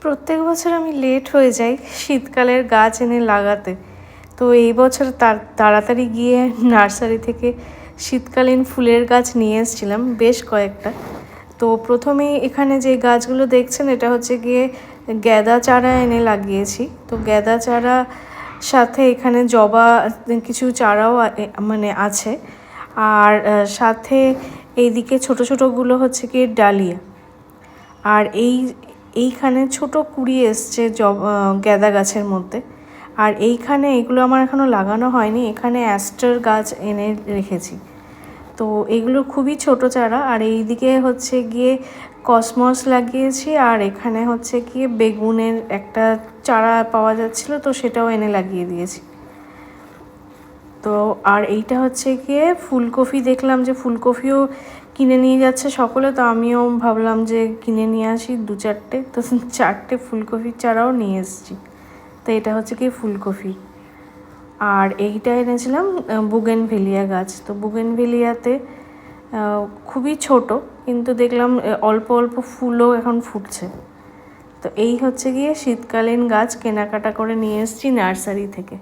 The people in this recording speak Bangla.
প্রত্যেক বছর আমি লেট হয়ে যাই শীতকালের গাছ এনে লাগাতে। তো এই বছর তাড়াতাড়ি গিয়ে নার্সারি থেকে শীতকালীন ফুলের গাছ নিয়ে এসেছিলাম বেশ কয়েকটা। তো প্রথমেই এখানে যে গাছগুলো দেখছেন এটা হচ্ছে গিয়ে গ্যাদা চারা এনে লাগিয়েছি। তো গ্যাদা চারা সাথে এখানে জবা কিছু চারাও মানে আছে। আর সাথে এইদিকে ছোট ছোটোগুলো হচ্ছে গিয়ে ডালিয়া। আর এইখানে ছোট কুঁড়ি এসছে গ্যাদা গাছের মধ্যে। আর এইখানে এগুলো আমার এখনও লাগানো হয়নি, এখানে অ্যাস্টার গাছ এনে রেখেছি। তো এগুলো খুবই ছোট চারা। আর এইদিকে হচ্ছে গিয়ে কসমস লাগিয়েছি, আর এখানে হচ্ছে গিয়ে বেগুনের একটা চারা পাওয়া যাচ্ছিলো, তো সেটাও এনে লাগিয়ে দিয়েছি। তো আর এইটা হচ্ছে গিয়ে ফুলকপি, দেখলাম যে ফুলকপিও কিনে নিয়ে যাচ্ছে সকলে, তো আমিও ভাবলাম যে কিনে নিয়ে আসি 2-4টে। তো 4টে ফুলকপির চারাও নিয়ে এসেছি। তো এটা হচ্ছে কি ফুলকপি। আর এইটা এনেছিলাম বুগেনভেলিয়া গাছ। তো বুগেনভেলিয়াতে খুবই ছোট, কিন্তু দেখলাম অল্প অল্প ফুলও এখন ফুটছে। তো এই হচ্ছে গিয়ে শীতকালীন গাছ কেনাকাটা করে নিয়ে এসেছি নার্সারি থেকে।